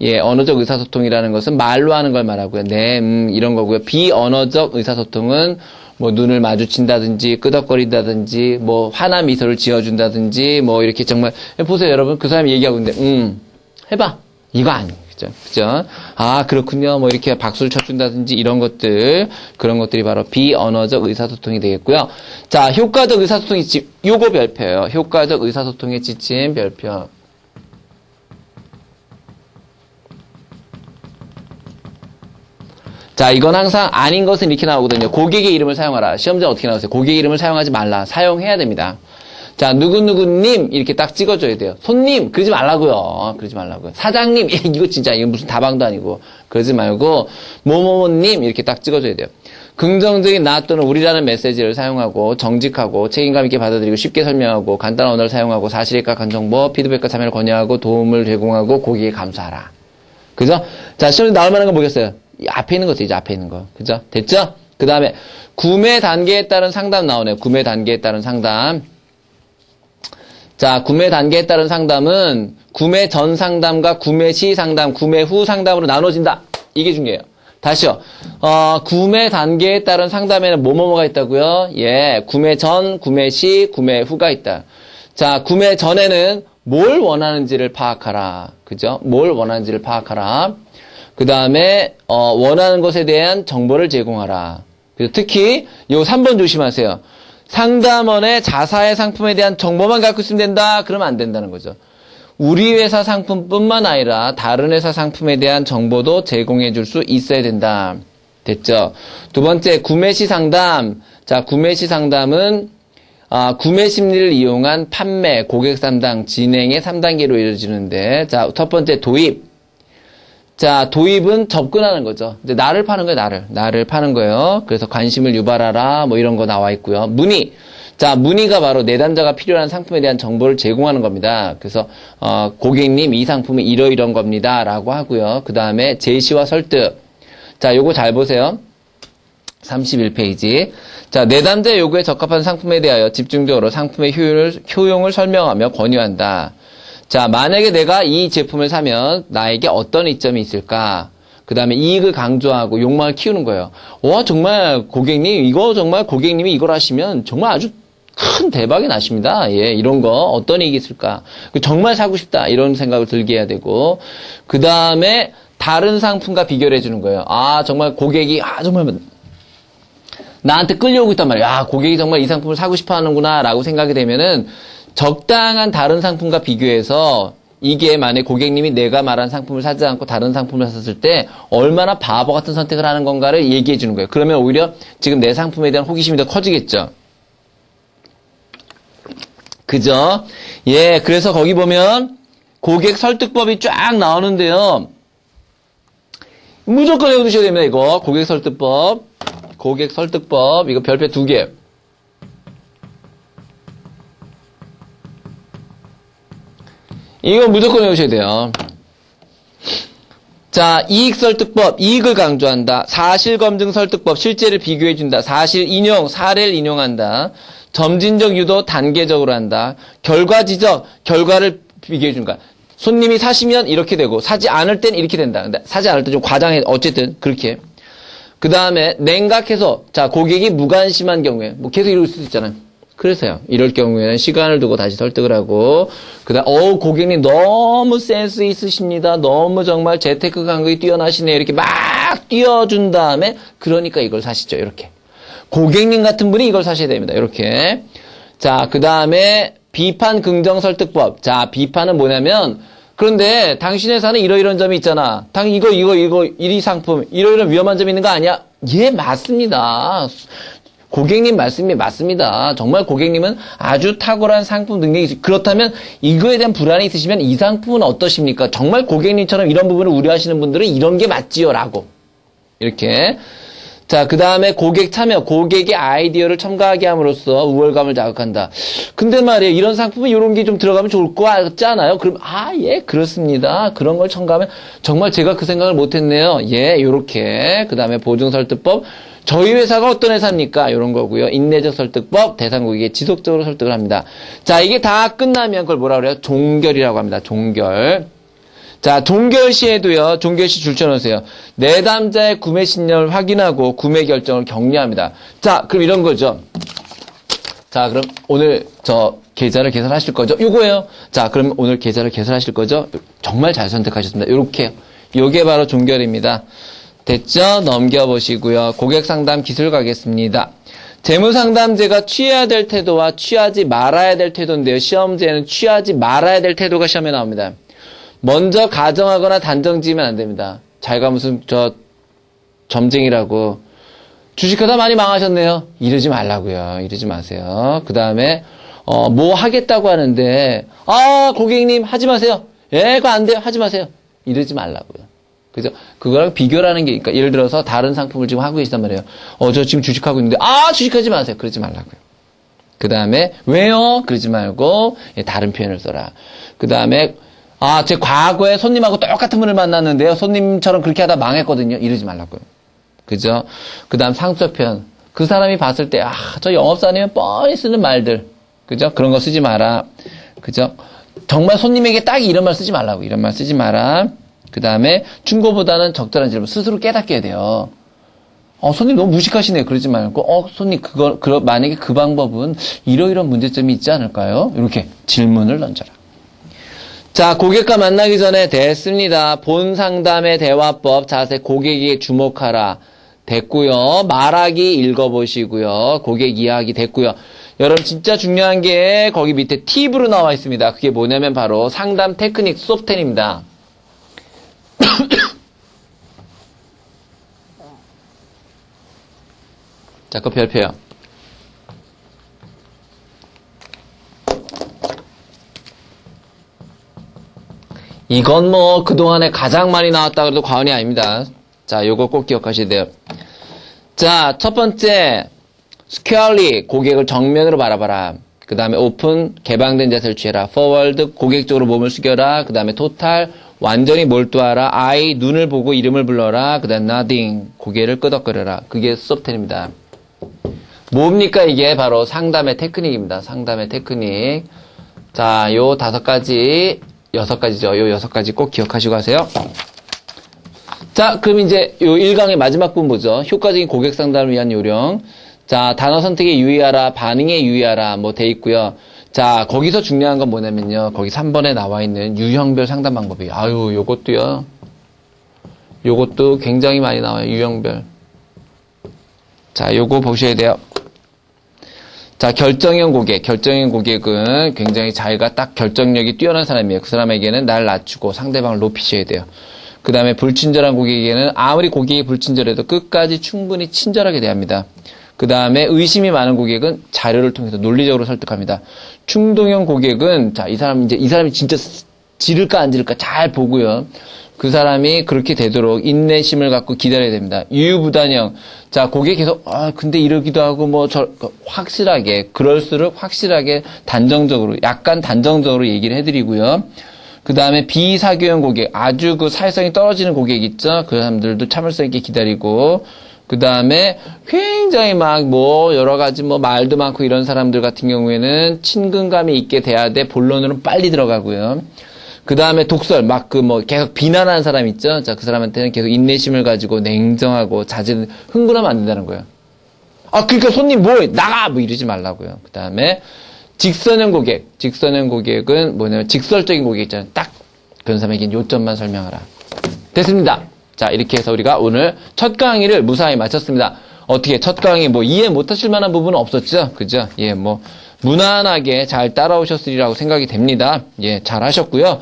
예, 언어적 의사소통이라는 것은 말로 하는 걸 말하고요. 네, 이런 거고요. 비언어적 의사소통은 뭐 눈을 마주친다든지 끄덕거린다든지 뭐 화나 미소를 지어준다든지 뭐 이렇게 정말 보세요 여러분 그 사람이 얘기하고 있는데 해봐 이거 아니에요. 그죠? 그렇군요. 뭐 이렇게 박수를 쳐준다든지 이런 것들 그런 것들이 바로 비언어적 의사소통이 되겠고요. 자, 효과적 의사소통이 요거 별표예요. 효과적 의사소통의 지침 별표. 자, 이건 항상 아닌 것은 이렇게 나오거든요. 고객의 이름을 사용하라. 시험장 어떻게 나오세요? 고객의 이름을 사용하지 말라. 사용해야 됩니다. 자, 누구누구님 이렇게 딱 찍어줘야 돼요. 손님 그러지 말라고요. 그러지 말라고요. 사장님 이거 진짜 이거 무슨 다방도 아니고 그러지 말고 뭐뭐뭐님 이렇게 딱 찍어줘야 돼요. 긍정적인 나 또는 우리라는 메시지를 사용하고 정직하고 책임감 있게 받아들이고 쉽게 설명하고 간단한 언어를 사용하고 사실에 깍한 정보, 피드백과 참여를 권유하고 도움을 제공하고 고객에 감사하라. 그죠? 자, 시험에 나올 만한 거 뭐겠어요? 이 앞에 있는 거죠, 이제 앞에 있는 거. 그죠? 됐죠? 그 다음에 구매 단계에 따른 상담 나오네요. 구매 단계에 따른 상담. 자, 구매 단계에 따른 상담은 구매 전 상담과 구매 시 상담, 구매 후 상담으로 나눠진다. 이게 중요해요. 다시요. 구매 단계에 따른 상담에는 뭐뭐뭐가 있다고요? 예, 구매 전, 구매 시, 구매 후가 있다. 자, 구매 전에는 뭘 원하는지를 파악하라. 그죠? 뭘 원하는지를 파악하라. 그 다음에 원하는 것에 대한 정보를 제공하라. 그래서 특히 요 3번 조심하세요. 상담원의 자사의 상품에 대한 정보만 갖고 있으면 된다. 그러면 안 된다는 거죠. 우리 회사 상품뿐만 아니라 다른 회사 상품에 대한 정보도 제공해 줄 수 있어야 된다. 됐죠? 두 번째, 구매 시 상담. 자, 구매 시 상담은 구매 심리를 이용한 판매, 고객 상담, 진행의 3단계로 이루어지는데, 자, 첫 번째 도입. 자, 도입은 접근하는 거죠. 이제 나를 파는 거예요, 나를 파는 거예요. 그래서 관심을 유발하라, 뭐 이런 거 나와 있고요. 문의. 자, 문의가 바로 내담자가 필요한 상품에 대한 정보를 제공하는 겁니다. 그래서, 고객님, 이 상품은 이러이런 겁니다. 라고 하고요. 그 다음에 제시와 설득. 자, 요거 잘 보세요. 31페이지. 자, 내담자의 요구에 적합한 상품에 대하여 집중적으로 상품의 효용을 설명하며 권유한다. 자, 만약에 내가 이 제품을 사면 나에게 어떤 이점이 있을까? 그 다음에 이익을 강조하고 욕망을 키우는 거예요. 와, 정말 고객님, 고객님이 이걸 하시면 정말 아주 큰 대박이 나십니다. 예, 이런 거 어떤 이익이 있을까? 정말 사고 싶다. 이런 생각을 들게 해야 되고. 그 다음에 다른 상품과 비교를 해주는 거예요. 아, 정말 고객이, 정말 나한테 끌려오고 있단 말이에요. 아, 고객이 정말 이 상품을 사고 싶어 하는구나. 라고 생각이 되면은 적당한 다른 상품과 비교해서 이게 만약 고객님이 내가 말한 상품을 사지 않고 다른 상품을 샀을 때 얼마나 바보 같은 선택을 하는 건가를 얘기해 주는 거예요. 그러면 오히려 지금 내 상품에 대한 호기심이 더 커지겠죠. 그죠? 예, 그래서 거기 보면 고객 설득법이 쫙 나오는데요. 무조건 외우셔야 됩니다, 이거. 고객 설득법. 이거 별표 2개. 이거 무조건 외우셔야 돼요. 자, 이익 설득법, 이익을 강조한다. 사실 검증 설득법, 실제를 비교해준다. 사실 인용, 사례를 인용한다. 점진적 유도, 단계적으로 한다. 결과 지적, 결과를 비교해준다. 손님이 사시면 이렇게 되고, 사지 않을 땐 이렇게 된다. 근데 사지 않을 때 좀 과장해, 어쨌든, 그렇게. 그 다음에, 냉각해서, 자, 고객이 무관심한 경우에, 뭐 계속 이럴 수도 있잖아요. 그래서요. 이럴 경우에는 시간을 두고 다시 설득을 하고, 그 다음, 고객님 너무 센스 있으십니다. 너무 정말 재테크 감각이 뛰어나시네요. 이렇게 막 띄워준 다음에, 그러니까 이걸 사시죠. 이렇게. 고객님 같은 분이 이걸 사셔야 됩니다. 이렇게. 자, 그 다음에, 비판 긍정 설득법. 자, 비판은 뭐냐면, 그런데 당신 회사는 이러이런 점이 있잖아. 이 상품, 이러이런 위험한 점이 있는 거 아니야? 예, 맞습니다. 고객님 말씀이 맞습니다. 정말 고객님은 아주 탁월한 상품 능력이 있으시고, 그렇다면 이거에 대한 불안이 있으시면 이 상품은 어떠십니까? 정말 고객님처럼 이런 부분을 우려하시는 분들은 이런 게 맞지요. 라고. 이렇게. 자, 그 다음에 고객 참여, 고객의 아이디어를 첨가하게 함으로써 우월감을 자극한다. 근데 말이에요, 이런 상품은 이런 게 좀 들어가면 좋을 것 같지 않아요? 그럼, 예, 그렇습니다. 그런 걸 첨가하면 정말 제가 그 생각을 못했네요. 예, 요렇게. 그 다음에 보증 설득법. 저희 회사가 어떤 회사입니까? 이런 거고요. 인내적 설득법, 대상 고객에 지속적으로 설득을 합니다. 자, 이게 다 끝나면 그걸 뭐라 그래요? 종결이라고 합니다. 종결. 자, 종결 시에도요. 종결 시 줄쳐놓으세요. 내담자의 구매 신념을 확인하고 구매 결정을 격려합니다. 자, 그럼 이런 거죠. 자, 그럼 오늘 계좌를 개설하실 거죠? 요거예요. 자, 그럼 오늘 계좌를 개설하실 거죠? 정말 잘 선택하셨습니다. 요렇게요. 요게 바로 종결입니다. 됐죠? 넘겨보시고요. 고객상담 기술 가겠습니다. 재무상담제가 취해야 될 태도와 취하지 말아야 될 태도인데요. 시험제는 취하지 말아야 될 태도가 시험에 나옵니다. 먼저 가정하거나 단정 지으면 안 됩니다. 자기가 무슨 점쟁이라고 주식하다 많이 망하셨네요. 이러지 말라고요. 이러지 마세요. 그 다음에 뭐 하겠다고 하는데, 고객님, 하지 마세요. 예, 그거 안 돼요. 하지 마세요. 이러지 말라고요. 그죠? 그거랑 비교라는 게, 그러니까 예를 들어서 다른 상품을 지금 하고 계시단 말이에요. 저 지금 주식하고 있는데, 주식하지 마세요. 그러지 말라고요. 그 다음에, 왜요? 그러지 말고, 다른 표현을 써라. 그 다음에, 제 과거에 손님하고 똑같은 분을 만났는데요. 손님처럼 그렇게 하다 망했거든요. 이러지 말라고요. 그죠? 그 다음 상투적 표현. 그 사람이 봤을 때, 저 영업사님은 뻔히 쓰는 말들. 그죠? 그런 거 쓰지 마라. 그죠? 정말 손님에게 딱 이런 말 쓰지 말라고. 이런 말 쓰지 마라. 그 다음에 충고보다는 적절한 질문. 스스로 깨닫게 해야 돼요. 손님 너무 무식하시네요. 그러지 말고, 손님 만약에 그 방법은 이러이러한 문제점이 있지 않을까요? 이렇게 질문을 던져라. 자, 고객과 만나기 전에 됐습니다. 본 상담의 대화법, 자세, 고객에게 주목하라. 됐고요. 말하기 읽어보시고요. 고객 이야기 됐고요. 여러분 진짜 중요한 게 거기 밑에 팁으로 나와 있습니다. 그게 뭐냐면 바로 상담 테크닉 수업 10입니다. 자, 그거 별표요. 이건 뭐 그동안에 가장 많이 나왔다 그래도 과언이 아닙니다. 자, 요거 꼭 기억하셔야 돼요. 자, 첫 번째 squarely 고객을 정면으로 바라봐라. 그 다음에 open 개방된 자세를 취해라. forward 고객 쪽으로 몸을 숙여라. 그 다음에 total 완전히 몰두하라. eye 눈을 보고 이름을 불러라. 그 다음 nodding 고개를 끄덕거려라. 그게 수업 10입니다. 뭡니까 이게 바로 상담의 테크닉입니다. 상담의 테크닉. 자, 요 5가지 6가지죠. 요 6가지 꼭 기억하시고 하세요. 자, 그럼 이제 요 1강의 마지막 부분 보죠. 효과적인 고객 상담을 위한 요령. 자, 단어 선택에 유의하라, 반응에 유의하라, 뭐 돼 있고요. 자, 거기서 중요한 건 뭐냐면요. 거기 3번에 나와 있는 유형별 상담 방법이에요. 요것도요. 요것도 굉장히 많이 나와요. 유형별. 자, 요거 보셔야 돼요. 자, 결정형 고객. 결정형 고객은 굉장히 자기가 딱 결정력이 뛰어난 사람이에요. 그 사람에게는 날 낮추고 상대방을 높이셔야 돼요. 그 다음에 불친절한 고객에게는 아무리 고객이 불친절해도 끝까지 충분히 친절하게 대합니다. 그 다음에 의심이 많은 고객은 자료를 통해서 논리적으로 설득합니다. 충동형 고객은 이 사람이 진짜 지를까 안 지를까 잘 보고요. 그 사람이 그렇게 되도록 인내심을 갖고 기다려야 됩니다. 유유부단형. 자, 고객 계속 근데 이러기도 하고 확실하게 그럴수록 확실하게 약간 단정적으로 얘기를 해드리고요. 그 다음에 비사교형 고객, 아주 그 사회성이 떨어지는 고객 있죠? 그 사람들도 참을성 있게 기다리고, 그 다음에 굉장히 여러 가지 말도 많고 이런 사람들 같은 경우에는 친근감이 있게 돼야 돼. 본론으로는 빨리 들어가고요. 그 다음에 독설, 계속 비난하는 사람 있죠? 자, 그 사람한테는 계속 인내심을 가지고 냉정하고 흥분하면 안 된다는 거예요. 그러니까 손님 나가! 이러지 말라고요. 그 다음에 직선형 고객. 직선형 고객은 뭐냐면 직설적인 고객 있잖아요. 딱 그런 사람에게 요점만 설명하라. 됐습니다. 자, 이렇게 해서 우리가 오늘 첫 강의를 무사히 마쳤습니다. 어떻게 첫 강의 이해 못하실 만한 부분은 없었죠? 그죠? 무난하게 잘 따라오셨으리라고 생각이 됩니다. 잘 하셨고요.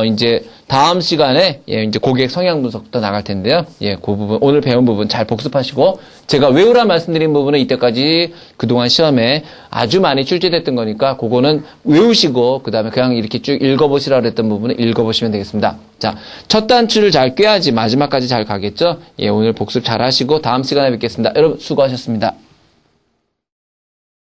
이제 다음 시간에 이제 고객 성향 분석도 나갈 텐데요. 그 부분 오늘 배운 부분 잘 복습하시고 제가 외우라 말씀드린 부분은 이때까지 그동안 시험에 아주 많이 출제됐던 거니까 그거는 외우시고 그다음에 그냥 이렇게 쭉 읽어보시라고 그랬던 부분은 읽어보시면 되겠습니다. 자, 첫 단추를 잘 꿰야지 마지막까지 잘 가겠죠? 오늘 복습 잘 하시고 다음 시간에 뵙겠습니다. 여러분 수고하셨습니다.